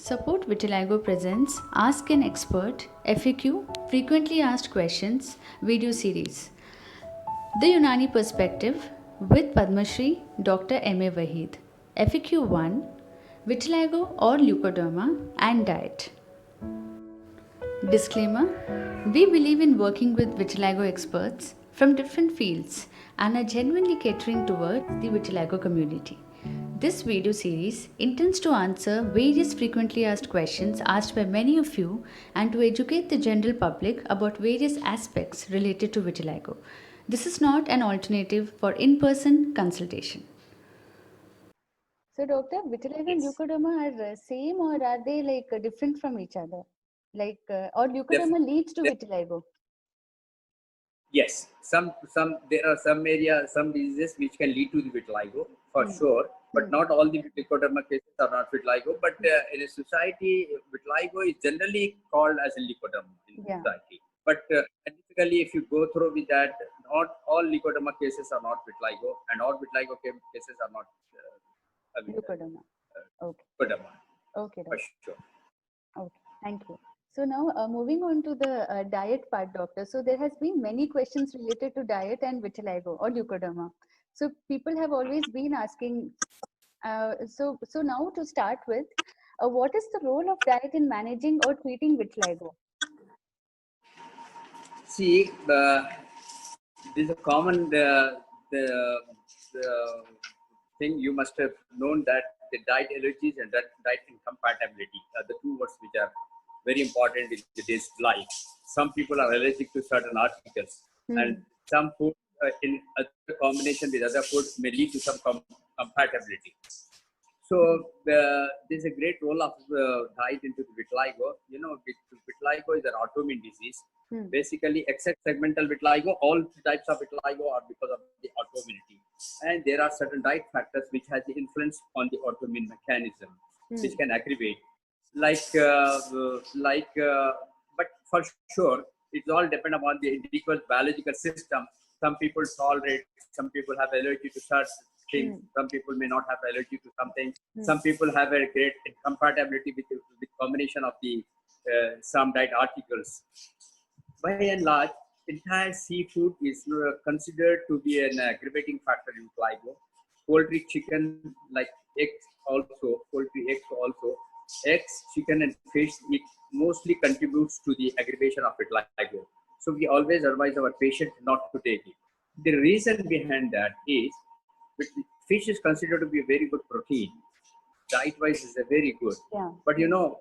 Support Vitiligo presents Ask an Expert FAQ Frequently Asked Questions video series. The Unani Perspective with Padma Shri Dr. M.A. Waheed. FAQ 1 Vitiligo or Leucoderma and Diet. Disclaimer: we believe in working with vitiligo experts from different fields and are genuinely catering towards the vitiligo community. This video series intends to answer various frequently asked questions asked by many of you and to educate the general public about various aspects related to vitiligo. This is not an alternative for in-person consultation. So, doctor, vitiligo and Yes. leucoderma are same or are they different from each other? Or Def- leucoderma leads to def- vitiligo? yes, there are some diseases which can lead to the vitiligo for sure, but not all the leukoderma cases are not vitiligo. But in a society, vitiligo is generally called as a leukoderma in Yeah. society. But typically, if you go through with that, not all leukoderma cases are not vitiligo, and all vitiligo cases are not Leucoderma. Okay. leukoderma Okay, for doctor. sure. Okay. Thank you. So now moving on to the diet part, doctor. So there has been many questions related to diet and vitiligo or leucoderma. So people have always been asking. So now to start with, what is the role of diet in managing or treating vitiligo? See, this is a common the thing you must have known that the diet allergies and that diet incompatibility are the two words which are very important in today's life. Some people are allergic to certain articles, and some food in other combination with other food may lead to some compatibility. So there's a great role of diet into the vitiligo. You know, vitiligo is an autoimmune disease. Basically, except segmental vitiligo, all types of vitiligo are because of the autoimmunity. And there are certain diet factors which has the influence on the autoimmune mechanism, which can aggravate. But for sure, it's all depend upon the individual biological system. Some people tolerate, some people have allergy to certain things, some people may not have allergy to something. Some people have a great incompatibility with combination of the some diet articles. By and large, entire seafood is considered to be an aggravating factor in vitiligo. Poultry, chicken, like eggs also, poultry, eggs also. Eggs, chicken, and fish, it mostly contributes to the aggravation of vitiligo. So we always advise our patient not to take it. The reason behind that is fish is considered to be a very good protein. Diet-wise is a very good. Yeah. But you know,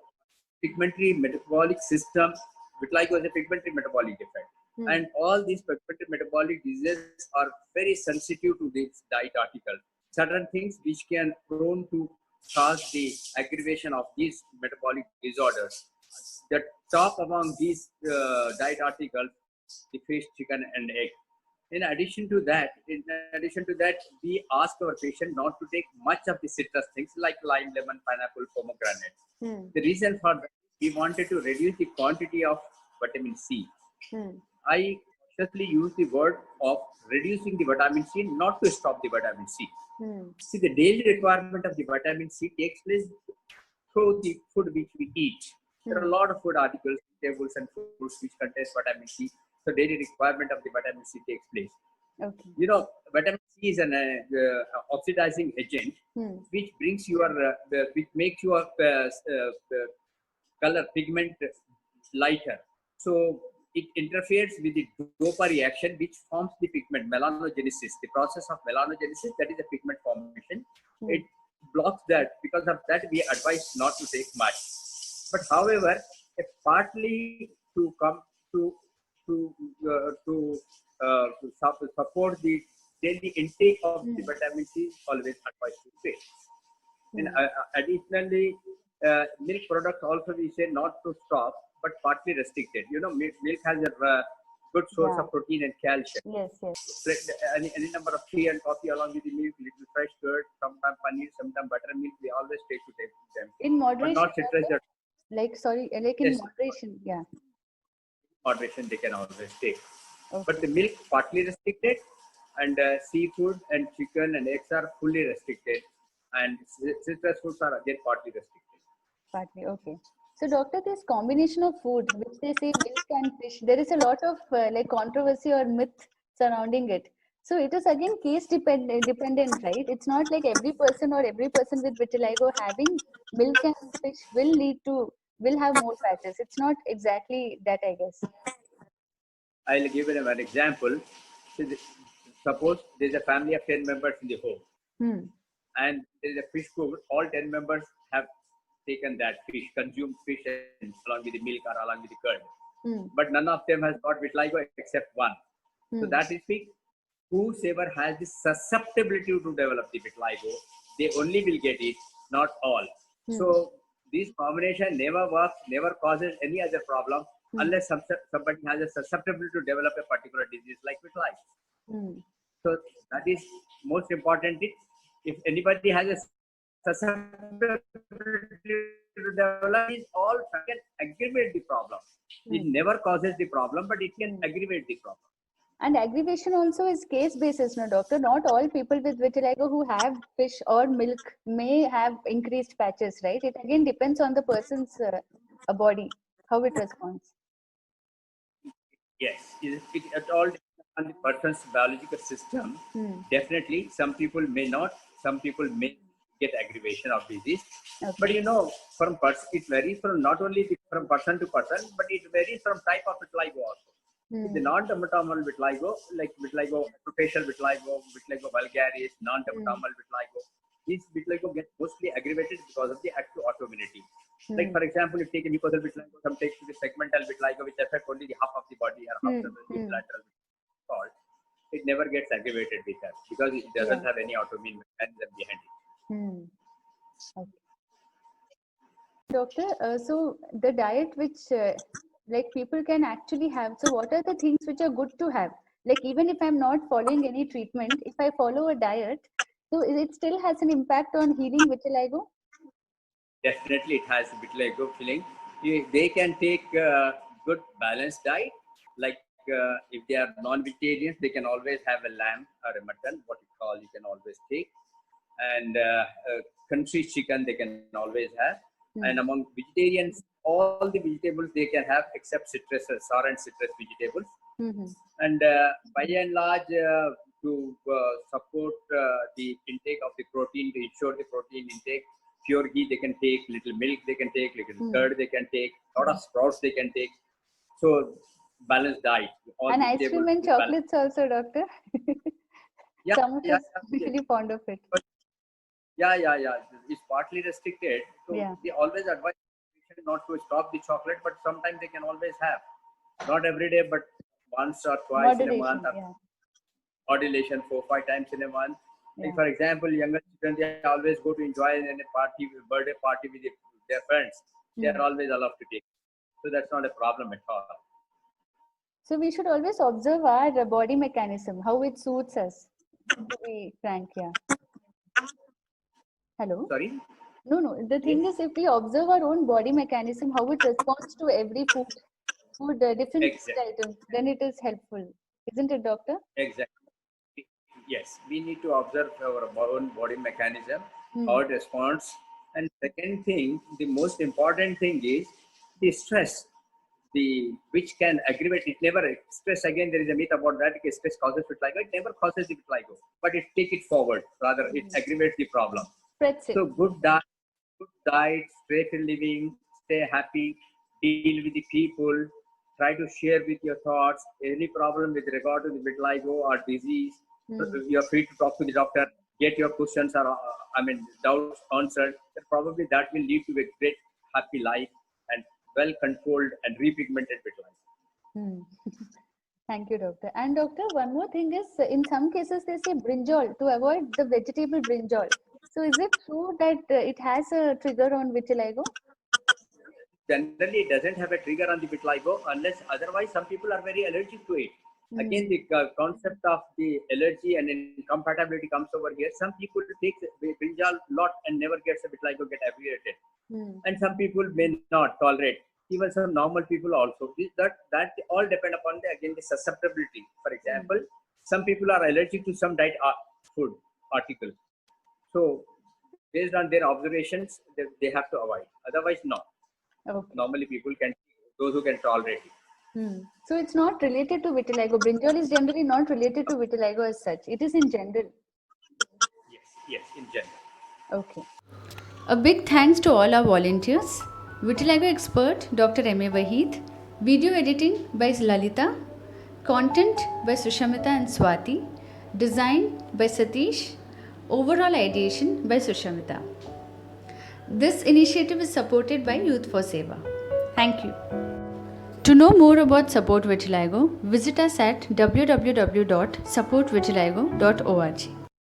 pigmentary metabolic system, vitiligo is a pigmentary metabolic defect. And all these pigmentary metabolic diseases are very sensitive to this diet article. Certain things which can prone to cause the aggravation of these metabolic disorders. The top among these diet articles, the fish, chicken, and egg. In addition to that, we ask our patient not to take much of the citrus things like lime, lemon, pineapple, pomegranate. The reason for that, we wanted to reduce the quantity of vitamin C. I consciously use the word of reducing the vitamin C, not to stop the vitamin C. See, the daily requirement of the vitamin C takes place through the food which we eat. There are a lot of food articles, vegetables, and foods which contains vitamin C. So daily requirement of the vitamin C takes place. Okay. You know, vitamin C is an oxidizing agent which brings which makes your color pigment lighter. So it interferes with the dopa reaction, which forms the pigment melanogenesis. The process of melanogenesis, that is the pigment formation. It blocks that. Because of that, we advise not to take much. But however, partly to come to support the daily intake of the vitamin C is always advised to take. And additionally, milk products also we say not to stop, but partly restricted. You know, milk has a good source of protein and calcium. Yes. Any number of tea and coffee along with the milk, little fresh curd, sometimes paneer, sometimes buttermilk, we always take to take them. In moderation. But not citrus. In moderation, yeah. Moderation they can always take. Okay. But the milk partly restricted, and seafood and chicken and eggs are fully restricted, and citrus foods are again partly restricted. Partly, okay. So, doctor, this combination of food, which they say milk and fish, there is a lot of like controversy or myth surrounding it. So, it is again case dependent, right? It's not like every person or every person with vitiligo having milk and fish will have more patches. It's not exactly that, I guess. I'll give you an example. So suppose there's a family of 10 members in the home, Hmm. and there's a fish cook. All 10 members have taken that fish, consumed fish along with the milk or along with the curd. Hmm. But none of them has got vitiligo except one. So Hmm. that is the whosoever has the susceptibility to develop the vitiligo, they only will get it, not all. Hmm. So this combination never works, never causes any other problem unless somebody has a susceptibility to develop a particular disease like vitiligo. Hmm. So that is most important. If anybody has a susceptibility to develop, it all can aggravate the problem. It never causes the problem, but it can aggravate the problem. And aggravation also is case basis, no, doctor. Not all people with vitiligo who have fish or milk may have increased patches, right? It again depends on the person's body, how it responds. Yes, it all depends on the person's biological system. Hmm. Definitely, some people may not, some people may get aggravation of disease. Okay. But from it varies from not only from person to person, but it varies from type of vitiligo also. Hmm. The non-dermatomal vitiligo, like vitiligo, superficial vitiligo vulgaris, non-dermatomal vitiligo, these vitiligo get mostly aggravated because of the active autoimmunity. Like for example, if you take a mucosal vitiligo, some take the segmental vitiligo, which affect only the half of the body or half of the lateral fault. It never gets aggravated with that because it doesn't have any autoimmune mechanism behind it. Okay. Doctor, so the diet which like people can actually have, so what are the things which are good to have? Like even if I'm not following any treatment, if I follow a diet, so it still has an impact on healing vitiligo? Definitely, it has vitiligo feeling. They can take good balanced diet. Like if they are non-vegetarians, they can always have a lamb or a mutton, what you call, you can always take. And country chicken, they can always have. And among vegetarians, all the vegetables they can have except citrus, sour and citrus vegetables. And by and large, to support the intake of the protein, to ensure the protein intake, pure ghee they can take, little milk they can take, little curd they can take, lot of sprouts they can take. So balanced diet. All and ice cream and chocolates also, doctor. Some of us really fond of it. Yeah. It's partly restricted. So they always advise not to stop the chocolate, but sometimes they can always have. Not every day, but once or twice in a month. Modulation 4-5 times in a month. Like for example, younger children, they always go to enjoy in a party, birthday party with their friends. They are always allowed to take. So that's not a problem at all. So we should always observe our body mechanism, how it suits us. To be frank, Hello? Sorry? No. The thing is, if we observe our own body mechanism, how it responds to every food different food items, then it is helpful. Isn't it, doctor? Exactly. Yes, we need to observe our own body mechanism, how it responds. And second thing, the most important thing is the stress, which can aggravate. It never stress. Again, there is a myth about that. Stress causes vitiligo. It never causes the vitiligo, but it take it forward. Rather, it aggravates the problem. So good diet, stress living, stay happy, deal with the people, try to share with your thoughts. Any problem with regard to the vitiligo or disease, you're free to talk to the doctor, get your questions or doubts answered. And probably that will lead to a great happy life and well controlled and repigmented vitiligo. Thank you, doctor. And doctor, one more thing is, in some cases they say brinjal to avoid the vegetable brinjal. So is it true that it has a trigger on vitiligo? Generally, it doesn't have a trigger on the vitiligo unless otherwise some people are very allergic to it. Again, the concept of the allergy and incompatibility comes over here. Some people take brinjal lot and never gets a vitiligo, get aggravated. And some people may not tolerate. Even some normal people also. That all depend upon the susceptibility. For example, some people are allergic to some diet food articles. So based on their observations, they have to avoid. Otherwise, no. Okay. Normally, people can, those who can tolerate it. So it's not related to vitiligo. Brinjal is generally not related to vitiligo as such. It is in general. Yes, in general. Okay. A big thanks to all our volunteers. Vitiligo expert Dr. M.A. Waheed. Video editing by Lalitha. Content by SushAmita and Swati. Design by Sathish. Overall ideation by SushAmita. This initiative is supported by Youth for Seva. Thank you. To know more about Support Vitiligo, visit us at www.supportvitiligo.org.